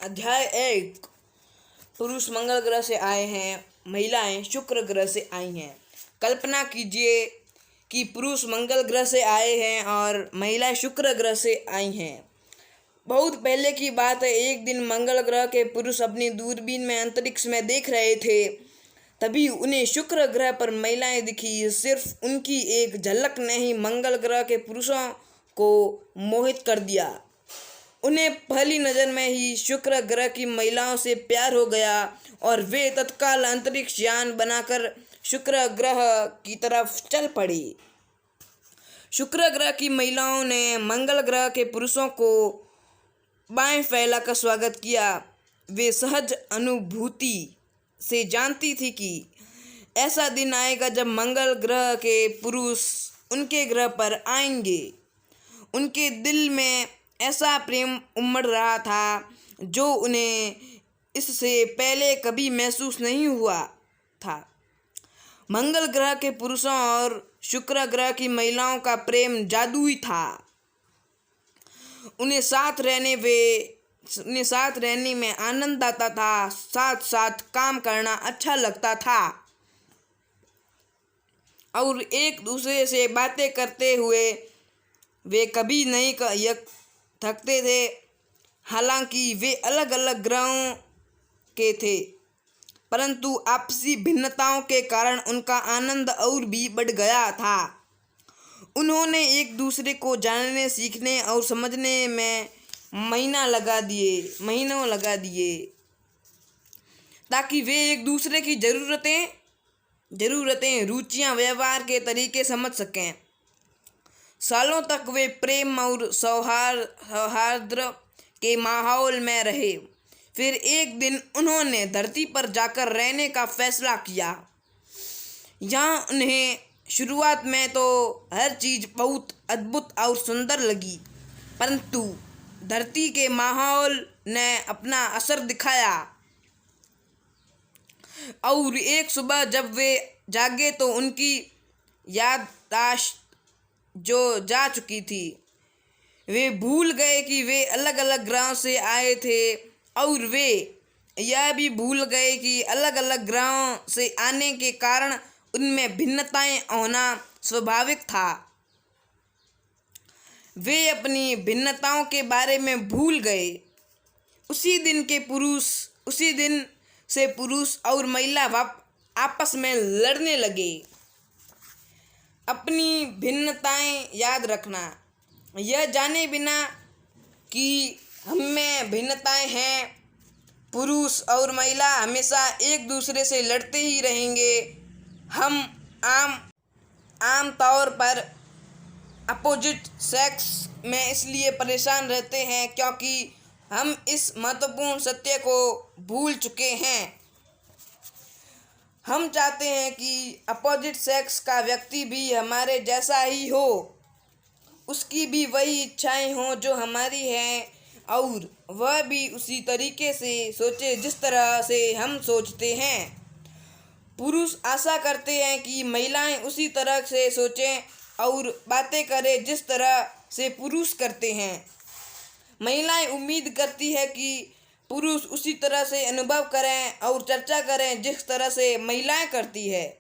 अध्याय 1। पुरुष मंगल ग्रह से आए हैं, महिलाएं शुक्र ग्रह से आई हैं। कल्पना कीजिए कि पुरुष मंगल ग्रह से आए हैं और महिलाएं शुक्र ग्रह से आई हैं। बहुत पहले की बात है। एक दिन मंगल ग्रह के पुरुष अपनी दूरबीन में अंतरिक्ष में देख रहे थे। तभी उन्हें शुक्र ग्रह पर महिलाएं दिखी। सिर्फ उनकी एक झलक ने ही मंगल ग्रह के पुरुषों को मोहित कर दिया। उन्हें पहली नज़र में ही शुक्र ग्रह की महिलाओं से प्यार हो गया और वे तत्काल अंतरिक्ष यान बनाकर शुक्र ग्रह की तरफ चल पड़ी। शुक्र ग्रह की महिलाओं ने मंगल ग्रह के पुरुषों को बाएं फैलाकर स्वागत किया। वे सहज अनुभूति से जानती थी कि ऐसा दिन आएगा जब मंगल ग्रह के पुरुष उनके ग्रह पर आएंगे। उनके दिल में ऐसा प्रेम उमड़ रहा था जो उन्हें इससे पहले कभी महसूस नहीं हुआ था। मंगल ग्रह के पुरुषों और शुक्र ग्रह की महिलाओं का प्रेम जादुई था। उन्हें साथ रहने में आनंद आता था। साथ साथ काम करना अच्छा लगता था और एक दूसरे से बातें करते हुए वे कभी नहीं थकते थे। हालांकि वे अलग अलग ग्रहों के थे, परंतु आपसी भिन्नताओं के कारण उनका आनंद और भी बढ़ गया था। उन्होंने एक दूसरे को जानने, सीखने और समझने में महीनों लगा दिए ताकि वे एक दूसरे की ज़रूरतें, रुचियां, व्यवहार के तरीके समझ सकें। सालों तक वे प्रेम और सौहार्द के माहौल में रहे। फिर एक दिन उन्होंने धरती पर जाकर रहने का फैसला किया। यहाँ उन्हें शुरुआत में तो हर चीज़ बहुत अद्भुत और सुंदर लगी, परंतु धरती के माहौल ने अपना असर दिखाया और एक सुबह जब वे जागे तो उनकी याददाश्त जो जा चुकी थी। वे भूल गए कि वे अलग अलग ग्रहों से आए थे और वे यह भी भूल गए कि अलग अलग ग्रहों से आने के कारण उनमें भिन्नताएं होना स्वाभाविक था। वे अपनी भिन्नताओं के बारे में भूल गए। उसी दिन से पुरुष और महिला आपस में लड़ने लगे। अपनी भिन्नताएं याद रखना, यह जाने बिना कि हममें भिन्नताएं हैं। पुरुष और महिला हमेशा एक दूसरे से लड़ते ही रहेंगे। हम आम तौर पर अपोजिट सेक्स में इसलिए परेशान रहते हैं क्योंकि हम इस महत्वपूर्ण सत्य को भूल चुके हैं। हम चाहते हैं कि अपोजिट सेक्स का व्यक्ति भी हमारे जैसा ही हो, उसकी भी वही इच्छाएं हों जो हमारी हैं और वह भी उसी तरीके से सोचे जिस तरह से हम सोचते हैं। पुरुष आशा करते हैं कि महिलाएं उसी तरह से सोचें और बातें करें जिस तरह से पुरुष करते हैं। महिलाएं उम्मीद करती है कि पुरुष उसी तरह से अनुभव करें और चर्चा करें जिस तरह से महिलाएं करती है।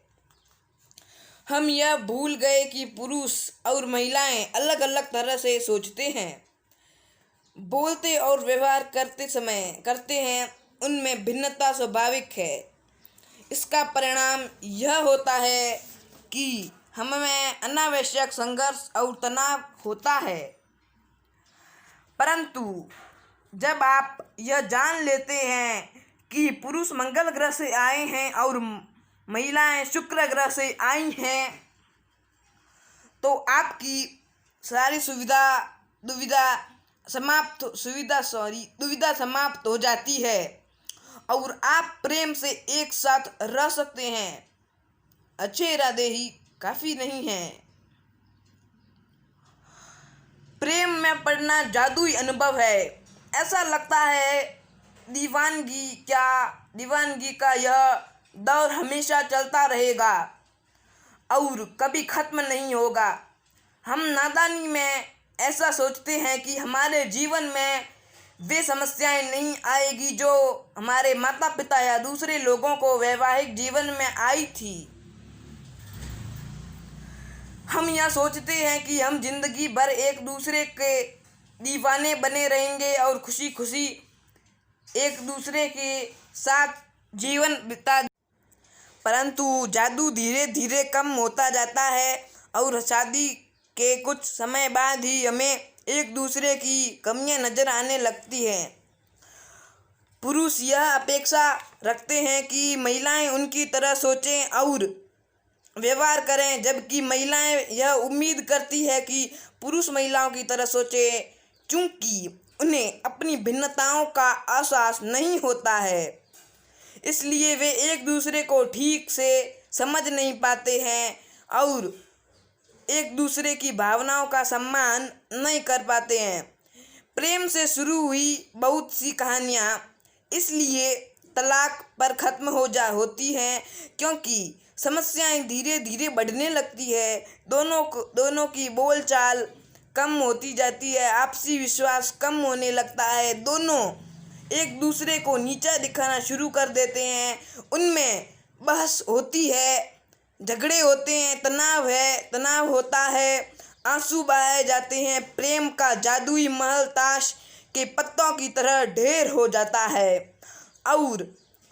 हम यह भूल गए कि पुरुष और महिलाएं अलग अलग तरह से सोचते हैं, बोलते और व्यवहार करते हैं। उनमें भिन्नता स्वाभाविक है। इसका परिणाम यह होता है कि हमें अनावश्यक संघर्ष और तनाव होता है। परंतु जब आप यह जान लेते हैं कि पुरुष मंगल ग्रह से आए हैं और महिलाएं शुक्र ग्रह से आई हैं, तो आपकी सारी दुविधा समाप्त हो जाती है और आप प्रेम से एक साथ रह सकते हैं। अच्छे इरादे ही काफ़ी नहीं हैं। प्रेम में पड़ना जादुई अनुभव है। ऐसा लगता है दीवानगी का यह दौर हमेशा चलता रहेगा और कभी ख़त्म नहीं होगा। हम नादानी में ऐसा सोचते हैं कि हमारे जीवन में वे समस्याएं नहीं आएगी जो हमारे माता पिता या दूसरे लोगों को वैवाहिक जीवन में आई थी। हम यह सोचते हैं कि हम जिंदगी भर एक दूसरे के दीवाने बने रहेंगे और खुशी खुशी एक दूसरे के साथ जीवन बिता, परंतु जादू धीरे धीरे कम होता जाता है और शादी के कुछ समय बाद ही हमें एक दूसरे की कमियां नजर आने लगती हैं। पुरुष यह अपेक्षा रखते हैं कि महिलाएं उनकी तरह सोचें और व्यवहार करें, जबकि महिलाएं यह उम्मीद करती है कि पुरुष महिलाओं की तरह सोचें। चूंकि उन्हें अपनी भिन्नताओं का एहसास नहीं होता है, इसलिए वे एक दूसरे को ठीक से समझ नहीं पाते हैं और एक दूसरे की भावनाओं का सम्मान नहीं कर पाते हैं। प्रेम से शुरू हुई बहुत सी कहानियाँ इसलिए तलाक पर ख़त्म होती हैं क्योंकि समस्याएं धीरे धीरे बढ़ने लगती है। दोनों की बोलचाल कम होती जाती है, आपसी विश्वास कम होने लगता है, दोनों एक दूसरे को नीचा दिखाना शुरू कर देते हैं, उनमें बहस होती है, झगड़े होते हैं, तनाव होता है, आंसू बहाए जाते हैं, प्रेम का जादुई महल ताश के पत्तों की तरह ढेर हो जाता है और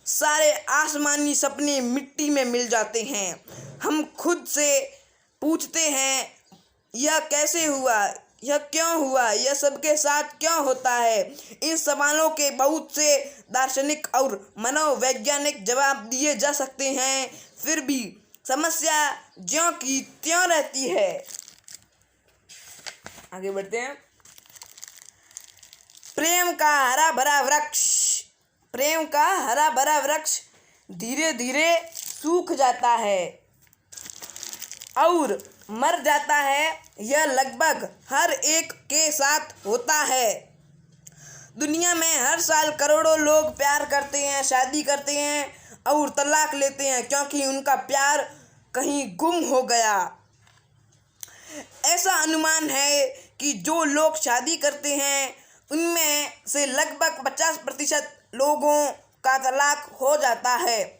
सारे आसमानी सपने मिट्टी में मिल जाते हैं। हम खुद से पूछते हैं, यह कैसे हुआ, यह क्यों हुआ, यह सबके साथ क्यों होता है। इन सवालों के बहुत से दार्शनिक और मनोवैज्ञानिक जवाब दिए जा सकते हैं, फिर भी समस्या ज्यों की त्यों रहती है। आगे बढ़ते हैं। प्रेम का हरा भरा वृक्ष धीरे धीरे सूख जाता है और मर जाता है। यह लगभग हर एक के साथ होता है। दुनिया में हर साल करोड़ों लोग प्यार करते हैं, शादी करते हैं और तलाक लेते हैं क्योंकि उनका प्यार कहीं गुम हो गया। ऐसा अनुमान है कि जो लोग शादी करते हैं उनमें से लगभग 50% लोगों का तलाक हो जाता है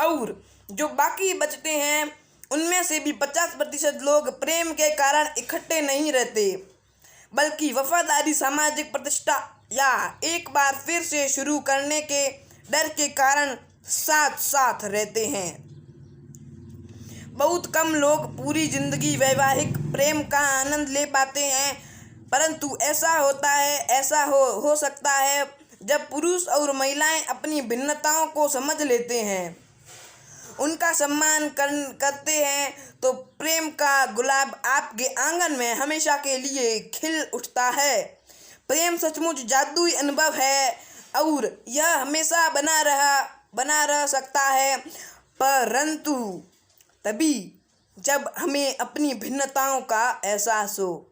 और जो बाकी बचते हैं उनमें से भी 50% लोग प्रेम के कारण इकट्ठे नहीं रहते, बल्कि वफादारी, सामाजिक प्रतिष्ठा या एक बार फिर से शुरू करने के डर के कारण साथ साथ रहते हैं। बहुत कम लोग पूरी जिंदगी वैवाहिक प्रेम का आनंद ले पाते हैं, परंतु ऐसा हो सकता है जब पुरुष और महिलाएं अपनी भिन्नताओं को समझ लेते हैं, उनका सम्मान करते हैं, तो प्रेम का गुलाब आपके आंगन में हमेशा के लिए खिल उठता है। प्रेम सचमुच जादुई अनुभव है और यह हमेशा बना रह सकता है, परंतु तभी जब हमें अपनी भिन्नताओं का एहसास हो।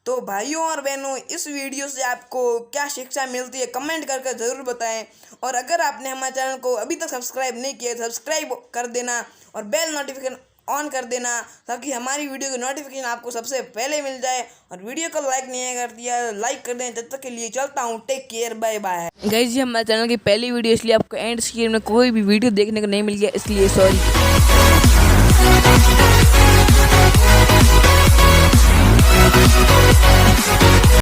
तो भाइयों और बहनों, इस वीडियो से आपको क्या शिक्षा मिलती है कमेंट करके ज़रूर बताएं, और अगर आपने हमारे चैनल को अभी तक सब्सक्राइब नहीं किया तो सब्सक्राइब कर देना और बेल नोटिफिकेशन ऑन कर देना ताकि हमारी वीडियो की नोटिफिकेशन आपको सबसे पहले मिल जाए। और वीडियो को लाइक नहीं कर दिया लाइक कर दें। जब तक के लिए चलता हूँ, take care, bye bye. Guys, ये हमारे चैनल की पहली वीडियो इसलिए आपको एंड स्क्रीन में कोई भी वीडियो देखने को नहीं मिल गया, इसलिए सॉरी।